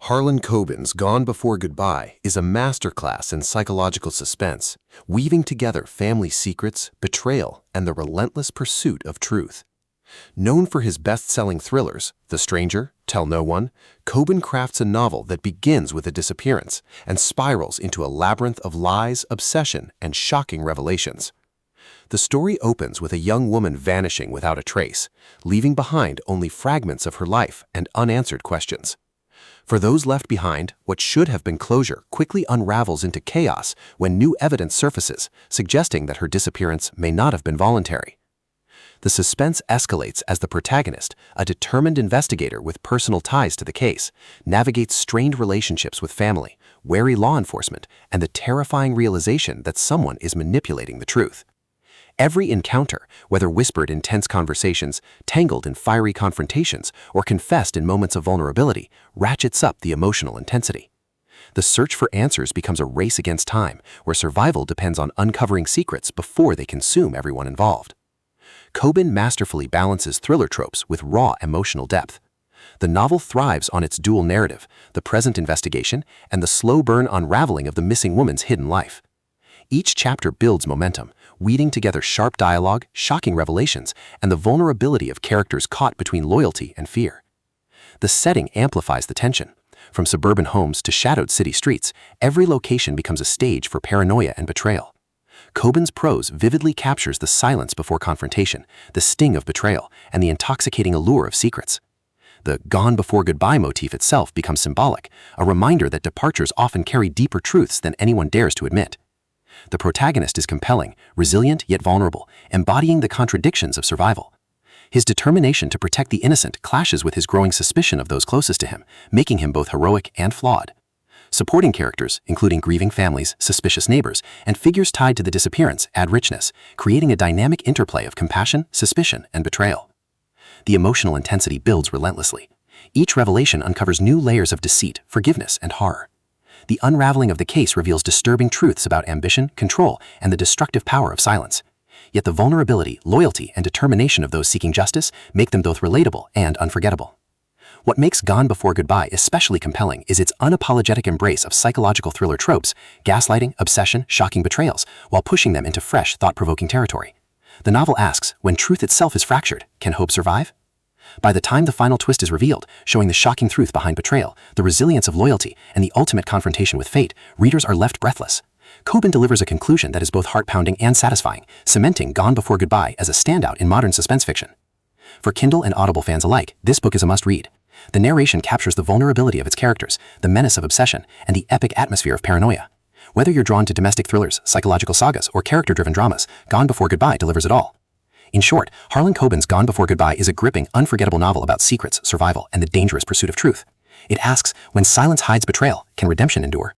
Harlan Coben's Gone Before Goodbye is a masterclass in psychological suspense, weaving together family secrets, betrayal, and the relentless pursuit of truth. Known for his best-selling thrillers, The Stranger, Tell No One, Coben crafts a novel that begins with a disappearance and spirals into a labyrinth of lies, obsession, and shocking revelations. The story opens with a young woman vanishing without a trace, leaving behind only fragments of her life and unanswered questions. For those left behind, what should have been closure quickly unravels into chaos when new evidence surfaces, suggesting that her disappearance may not have been voluntary. The suspense escalates as the protagonist, a determined investigator with personal ties to the case, navigates strained relationships with family, wary law enforcement, and the terrifying realization that someone is manipulating the truth. Every encounter, whether whispered in tense conversations, tangled in fiery confrontations, or confessed in moments of vulnerability, ratchets up the emotional intensity. The search for answers becomes a race against time, where survival depends on uncovering secrets before they consume everyone involved. Coben masterfully balances thriller tropes with raw emotional depth. The novel thrives on its dual narrative, the present investigation, and the slow burn unraveling of the missing woman's hidden life. Each chapter builds momentum, weaving together sharp dialogue, shocking revelations, and the vulnerability of characters caught between loyalty and fear. The setting amplifies the tension. From suburban homes to shadowed city streets, every location becomes a stage for paranoia and betrayal. Coben's prose vividly captures the silence before confrontation, the sting of betrayal, and the intoxicating allure of secrets. The Gone Before Goodbye motif itself becomes symbolic, a reminder that departures often carry deeper truths than anyone dares to admit. The protagonist is compelling, resilient yet vulnerable, embodying the contradictions of survival. His determination to protect the innocent clashes with his growing suspicion of those closest to him, making him both heroic and flawed. Supporting characters, including grieving families, suspicious neighbors, and figures tied to the disappearance, add richness, creating a dynamic interplay of compassion, suspicion, and betrayal. The emotional intensity builds relentlessly. Each revelation uncovers new layers of deceit, forgiveness, and horror. The unraveling of the case reveals disturbing truths about ambition, control, and the destructive power of silence. Yet the vulnerability, loyalty, and determination of those seeking justice make them both relatable and unforgettable. What makes Gone Before Goodbye especially compelling is its unapologetic embrace of psychological thriller tropes, gaslighting, obsession, shocking betrayals, while pushing them into fresh, thought-provoking territory. The novel asks, when truth itself is fractured, can hope survive? By the time the final twist is revealed, showing the shocking truth behind betrayal, the resilience of loyalty, and the ultimate confrontation with fate, readers are left breathless. Coben delivers a conclusion that is both heart-pounding and satisfying, cementing Gone Before Goodbye as a standout in modern suspense fiction. For Kindle and Audible fans alike, this book is a must-read. The narration captures the vulnerability of its characters, the menace of obsession, and the epic atmosphere of paranoia. Whether you're drawn to domestic thrillers, psychological sagas, or character-driven dramas, Gone Before Goodbye delivers it all. In short, Harlan Coben's Gone Before Goodbye is a gripping, unforgettable novel about secrets, survival, and the dangerous pursuit of truth. It asks, when silence hides betrayal, can redemption endure?